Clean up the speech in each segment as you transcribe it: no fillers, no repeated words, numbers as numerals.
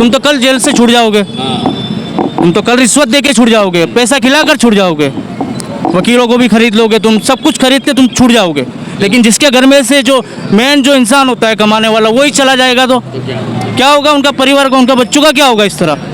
तुम तो कल जेल से छूट जाओगे, तुम तो कल रिश्वत दे के छूट जाओगे, पैसा खिलाकर छूट जाओगे, वकीलों को भी खरीद लोगे, तुम सब कुछ खरीद के तुम छूट जाओगे। लेकिन जिसके घर में से जो मेन जो इंसान होता है कमाने वाला वही चला जाएगा तो क्या होगा? उनका परिवार का, उनका बच्चों का क्या होगा इस तरह?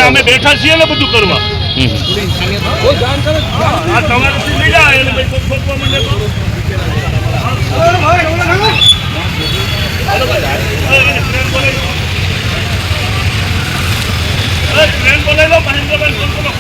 અમે બેઠા છીએ ને બધું કરવા આ તમારાથી લઈ જાય એટલે ભાઈ ખોટવા મને ટ્રેન બોલાવી લો મહેન્દ્રભાઈ ફોન કરો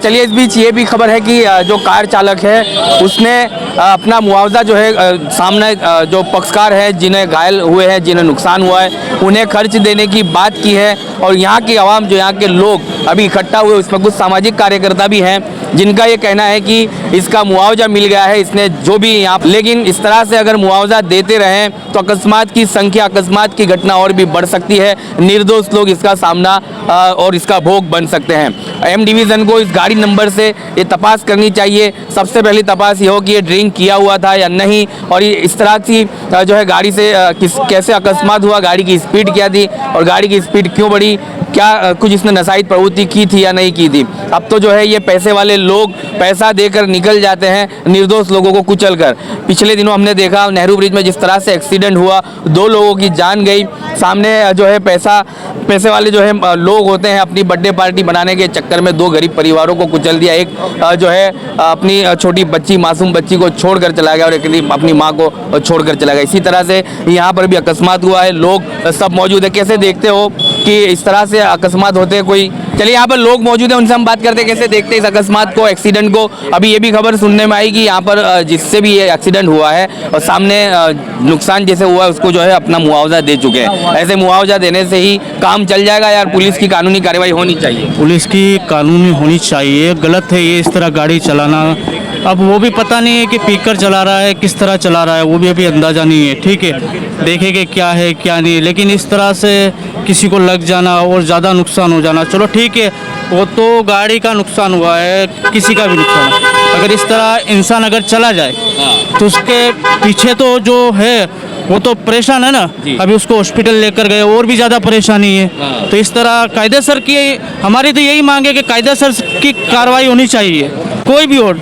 चलिए इस बीच ये भी खबर है कि जो कार चालक है उसने अपना मुआवजा जो है सामने जो पक्षकार है जिन्हें घायल हुए हैं, जिन्हें नुकसान हुआ है, उन्हें खर्च देने की बात की है। और यहाँ की आवाम, जो यहाँ के लोग अभी इकट्ठा हुए, उसमें कुछ सामाजिक कार्यकर्ता भी हैं जिनका ये कहना है कि इसका मुआवजा मिल गया है, इसने जो भी यहाँ, लेकिन इस तरह से अगर मुआवजा देते रहें तो अकस्मात की संख्या, अकस्मात की घटना और भी बढ़ सकती है। निर्दोष लोग इसका सामना और इसका भोग बन सकते हैं। एम डिवीज़न को इस गाड़ी नंबर से ये तपास करनी चाहिए। सबसे पहली तपास ये हो कि ये ड्रिंक किया हुआ था या नहीं, और ये इस तरह की जो है गाड़ी से कैसे अकस्मात हुआ, गाड़ी की स्पीड क्या थी और गाड़ी की स्पीड क्यों बढ़ी, क्या कुछ इसने नशाई प्रवृत्ति की थी या नहीं की थी। अब तो जो है ये पैसे वाले लोग पैसा देकर निकल जाते हैं निर्दोष लोगों को कुचल कर। पिछले दिनों हमने देखा नेहरू ब्रिज में जिस तरह से एक्सीडेंट हुआ, 2 लोगों की जान गई। सामने जो है पैसे वाले जो है लोग होते हैं, अपनी बर्थडे पार्टी बनाने के चक्कर में 2 गरीब परिवारों को कुचल दिया। एक जो है अपनी छोटी बच्ची, मासूम बच्ची को छोड़कर चला गया और एक अपनी माँ को छोड़कर चला गया। इसी तरह से यहाँ पर भी अकस्मात हुआ है, लोग सब मौजूद है। कैसे देखते हो कि इस तरह से अकस्मात होते हैं कोई? चलिए यहाँ पर लोग मौजूद हैं, उनसे हम बात करते हैं कैसे देखते हैं इस अकस्मात को, एक्सीडेंट को। अभी ये भी खबर सुनने में आई कि यहाँ पर जिससे भी ये एक्सीडेंट हुआ है और सामने नुकसान जैसे हुआ है उसको जो है अपना मुआवजा दे चुके हैं। ऐसे मुआवजा देने से ही काम चल जाएगा यार? पुलिस की कानूनी कार्रवाई होनी चाहिए। पुलिस की कानूनी होनी चाहिए। गलत है ये इस तरह गाड़ी चलाना। अब वो भी पता नहीं है कि पीकर चला रहा है, किस तरह चला रहा है, वो भी अभी अंदाज़ा नहीं है। ठीक है, देखेंगे क्या है क्या नहीं, लेकिन इस तरह से किसी को लग जाना और ज़्यादा नुकसान हो जाना, चलो ठीक है, वो तो गाड़ी का नुकसान हुआ है, किसी का भी नुकसान। अगर इस तरह इंसान अगर चला जाए तो उसके पीछे तो जो है वो तो परेशान है ना। अभी उसको हॉस्पिटल लेकर गए, और भी ज़्यादा परेशानी है। तो इस तरह कायदेसर की हमारी तो यही मांग है कि कायदेसर की कार्रवाई होनी चाहिए। कोई भी हो,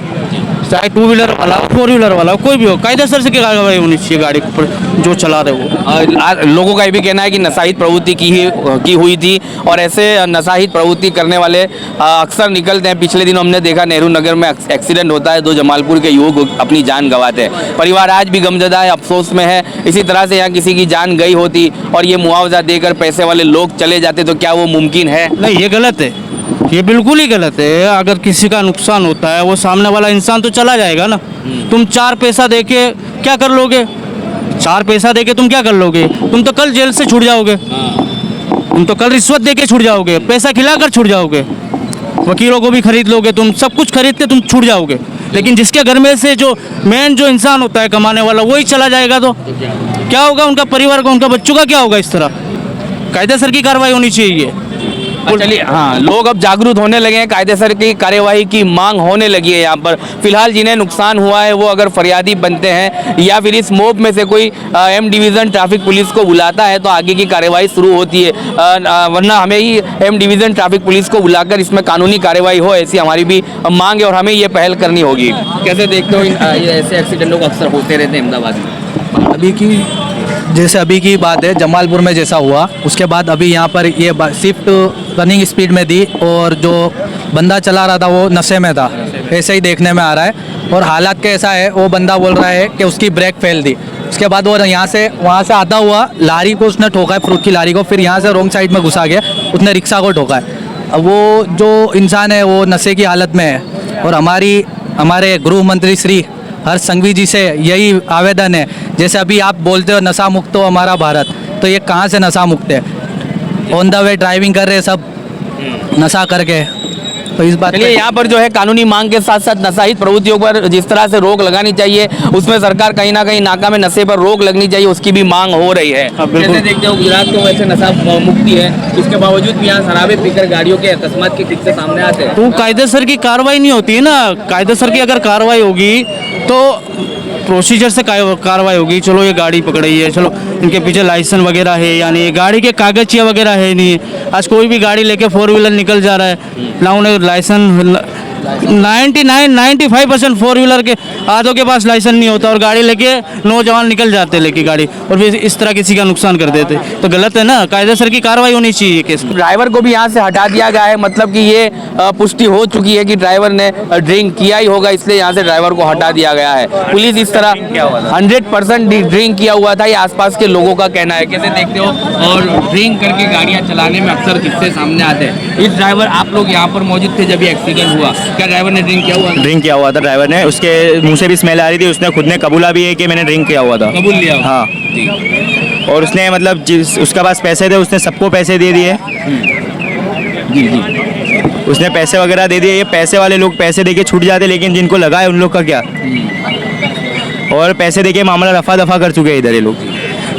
चाहे 2 व्हीलर वाला हो, 4 व्हीलर वाला हो, कोई भी हो, कायदेसर से की कार्रवाई होनी चाहिए गाड़ी के ऊपर जो चला रहे वो। लोगों का ये भी कहना है कि नशाहित प्रवृत्ति की हुई थी और ऐसे नशाहित प्रवृत्ति करने वाले अक्सर निकलते हैं। पिछले दिनों हमने देखा नेहरू नगर में एक्सीडेंट होता है, 2 जमालपुर के युवक अपनी जान गंवाते हैं। परिवार आज भी गमजदा है, अफसोस में है। इसी तरह से यहाँ किसी की जान गई होती और ये मुआवजा देकर पैसे वाले लोग चले जाते तो क्या वो मुमकिन है? नहीं, ये गलत है, ये बिल्कुल ही गलत है। अगर किसी का नुकसान होता है वो सामने वाला इंसान तो चला जाएगा ना। तुम 4 पैसा देके क्या कर लोगे? 4 पैसा देके तुम क्या कर लोगे? तुम तो कल जेल से छूट जाओगे, तुम तो कल रिश्वत देके छूट जाओगे, पैसा खिलाकर छूट जाओगे, वकीलों को भी खरीद लोगे, तुम सब कुछ खरीद के तुम छूट जाओगे। लेकिन जिसके घर में से जो मेन जो इंसान होता है कमाने वाला, वही चला जाएगा तो क्या होगा? उनका परिवार का, उनका बच्चों का क्या होगा? इस तरह कायदेसर की कार्रवाई होनी चाहिए। चलिए, हाँ, लोग अब जागरूक होने लगे हैं, कायदेसर की कार्यवाही की मांग होने लगी है यहाँ पर। फिलहाल जिन्हें नुकसान हुआ है वो अगर फरियादी बनते हैं या फिर इस मोब में से कोई एम डिवीज़न ट्रैफिक पुलिस को बुलाता है तो आगे की कार्यवाही शुरू होती है, वरना हमें ही एम डिवीज़न ट्रैफिक पुलिस को बुलाकर इसमें कानूनी कार्यवाही हो, ऐसी हमारी भी मांग है और हमें ये पहल करनी होगी। कैसे देखते हो ऐसे एक्सीडेंटों को अक्सर होते रहते हैं अहमदाबाद में? अभी की बात है, जमालपुर में जैसा हुआ, उसके बाद अभी यहाँ पर ये शिफ्ट रनिंग स्पीड में दी और जो बंदा चला रहा था वो नशे में था, ऐसे ही देखने में आ रहा है। और हालात कैसा है, वो बंदा बोल रहा है कि उसकी ब्रेक फेल थी। उसके बाद वो यहाँ से वहाँ से आता हुआ लारी को उसने ठोका है, फ्रूट की लारी को, फिर यहाँ से रॉन्ग साइड में घुसा गया, उसने रिक्शा को ठोका है। अब वो जो इंसान है वो नशे की हालत में है और हमारे गृह मंत्री श्री हर्ष संघवी जी से यही आवेदन है, जैसे अभी आप बोलते हो नशा मुक्त हो हमारा भारत, तो ये कहाँ से नशा मुक्त है? ऑन द वे ड्राइविंग कर रहे सब नशा करके। तो इस बात चलिए, यहाँ पर जो है कानूनी मांग के साथ साथ नशाहित प्रवृत्तियों पर जिस तरह से रोक लगानी चाहिए, उसमें सरकार कहीं ना कहीं नाका में नशे पर रोक लगनी चाहिए, उसकी भी मांग हो रही है। जैसे देखते हो गुजरात तो वैसे नशा मुक्ति है, उसके बावजूद भी यहाँ शराबे पीकर गाड़ियों के अकस्मात के किस्से सामने आते हैं। तो कायदेसर की कार्रवाई नहीं होती है ना। कायदेसर की अगर कार्रवाई होगी तो प्रोसीजर से कार्रवाई होगी। चलो ये गाड़ी पकड़ी है, चलो इनके पीछे लाइसेंस वगैरह है या नहीं, गाड़ी के कागज वगैरह है नहीं। आज कोई भी गाड़ी लेके 4 व्हीलर निकल जा रहा है ना, उन्हें लाइसेंस 95% 4 व्हीलर के आधों के पास लाइसेंस नहीं होता और गाड़ी लेके नौजवान निकल जाते लेके गाड़ी और फिर इस तरह किसी का नुकसान कर देते, तो गलत है ना। कायदेसर की कार्रवाई होनी चाहिए केस। ड्राइवर को भी यहाँ से हटा दिया गया है, मतलब कि ये पुष्टि हो चुकी है कि ड्राइवर ने ड्रिंक किया ही होगा, इसलिए यहाँ से ड्राइवर को हटा दिया गया है। पुलिस इस तरह 100% ड्रिंक किया हुआ था, ये आसपास के लोगों का कहना है। कैसे देखते हो? और ड्रिंक करके गाड़ियाँ चलाने में अक्सर किस्से सामने आते हैं। इस ड्राइवर, आप लोग यहाँ पर मौजूद थे जब ये एक्सीडेंट हुआ, क्या ड्राइवर ने ड्रिंक किया हुआ था? ड्रिंक किया हुआ था ड्राइवर ने, उसके मुंह से भी स्मेल आ रही थी, उसने खुद ने कबूला भी है कि मैंने ड्रिंक किया हुआ था। कबूल लिया? हाँ, और उसने मतलब जिस उसके पास पैसे थे उसने सबको पैसे दे दिए। जी जी। उसने पैसे वगैरह दे दिए। ये पैसे वाले लोग पैसे देके छूट जाते, लेकिन जिनको लगा है उन लोग का क्या। और पैसे देके मामला रफा दफा कर चुके हैं इधर ये लोग।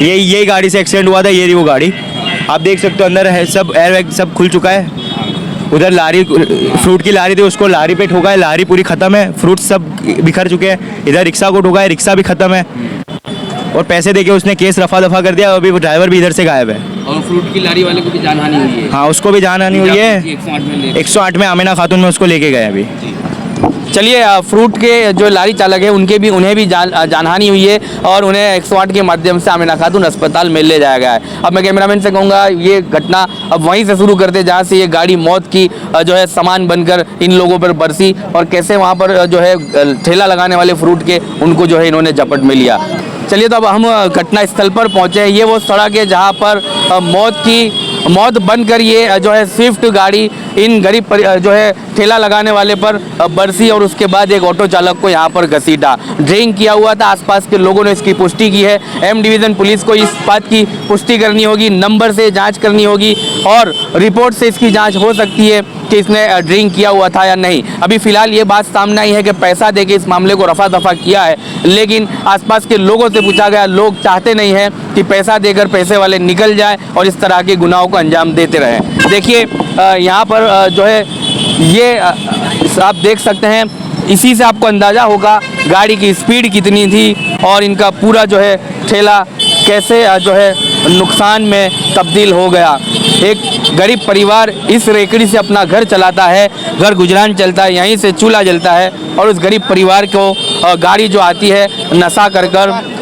यही गाड़ी से एक्सीडेंट हुआ था, ये रही वो गाड़ी, आप देख सकते हो अंदर है सब, एयर बैग सब खुल चुका है। उधर लारी, फ्रूट की लारी थी, उसको लारी पे ठोका है, लारी पूरी ख़त्म है, फ्रूट सब बिखर चुके हैं। इधर रिक्शा को ठोका है, रिक्शा भी ख़त्म है। और पैसे देके उसने केस रफा दफा कर दिया। अभी वो ड्राइवर भी इधर से गायब है। और फ्रूट की लारी वाले को भी जानहानि हुई है? हाँ, उसको भी जानहानि हुई है। 108 108 में आमिना खातून में उसको लेके गए अभी। चलिए, फ्रूट के जो लारी चालक है उन्हें भी जानहानि हुई है और उन्हें 108 के माध्यम से आमिना खातून अस्पताल में ले जाया गया है। अब मैं कैमरामैन से कहूँगा ये घटना अब वहीं से शुरू करते जहाँ से ये गाड़ी मौत की जो है सामान बनकर इन लोगों पर बरसी और कैसे वहाँ पर जो है ठेला लगाने वाले फ्रूट के उनको जो है इन्होंने झपट में लिया। चलिए, तो अब हम घटना स्थल पर पहुँचे हैं। ये वो सड़क है जहाँ पर मौत बनकर ये जो है स्विफ्ट गाड़ी इन गरीब जो है ठेला लगाने वाले पर बरसी और उसके बाद एक ऑटो चालक को यहाँ पर घसीटा। ड्रिंक किया हुआ था, आसपास के लोगों ने इसकी पुष्टि की है। एम डिवीज़न पुलिस को इस बात की पुष्टि करनी होगी, नंबर से जांच करनी होगी और रिपोर्ट से इसकी जांच हो सकती है कि इसने ड्रिंक किया हुआ था या नहीं। अभी फ़िलहाल ये बात सामने आई है कि पैसा देके इस मामले को रफा दफा किया है, लेकिन आसपास के लोगों से पूछा गया, लोग चाहते नहीं हैं कि पैसा देकर पैसे वाले निकल जाए और इस तरह के गुनाहों को अंजाम देते रहें। देखिए, यहाँ पर जो है ये आप देख सकते हैं, इसी से आपको अंदाज़ा होगा गाड़ी की स्पीड कितनी थी और इनका पूरा जो है ठेला कैसे जो है नुकसान में तब्दील हो गया। एक गरीब परिवार इस रेकड़ी से अपना घर चलाता है, घर गुजरान चलता है, यहीं से चूल्हा जलता है और उस गरीब परिवार को गाड़ी जो आती है नशा कर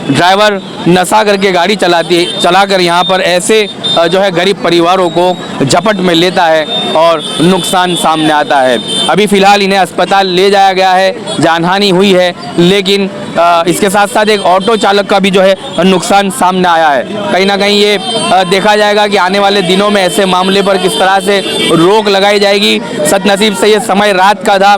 ड्राइवर नशा करके गाड़ी चलाकर यहाँ पर ऐसे जो है गरीब परिवारों को झपट में लेता है और नुकसान सामने आता है। अभी फ़िलहाल इन्हें अस्पताल ले जाया गया है, जानहानि हुई है, लेकिन इसके साथ साथ एक ऑटो चालक का भी जो है नुकसान सामने आया है। कहीं ना कहीं ये देखा जाएगा कि आने वाले दिनों में ऐसे मामले पर किस तरह से रोक लगाई जाएगी। सदनसीब से ये समय रात का था,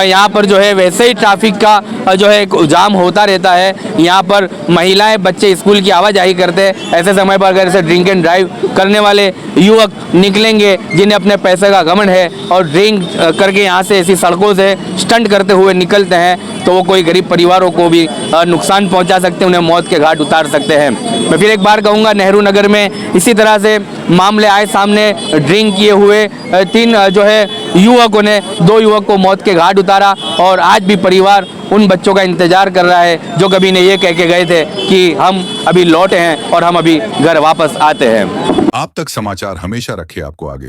यहाँ पर जो है वैसे ही ट्रैफिक का जो है जाम होता रहता है। यहाँ पर महिलाएं बच्चे स्कूल की आवाजाही करते हैं, ऐसे समय पर अगर ऐसे ड्रिंक एंड ड्राइव करने वाले युवक निकलेंगे जिन्हें अपने पैसे का घमंड है और ड्रिंक करके यहाँ से ऐसी सड़कों से स्टंट करते हुए निकलते हैं, तो वो कोई गरीब परिवारों को भी नुकसान पहुँचा सकते हैं, उन्हें मौत के घाट उतार सकते हैं। मैं फिर एक बार कहूँगा, नेहरू नगर में इसी तरह से मामले आए सामने। ड्रिंक किए हुए 3 जो है युवकों ने 2 युवक को मौत के घाट उतारा और आज भी परिवार उन बच्चों का इंतजार कर रहा है जो कभी ने ये कह के गए थे कि हम अभी लौटे हैं और हम अभी घर वापस आते हैं। आप तक समाचार हमेशा रखे आपको आगे।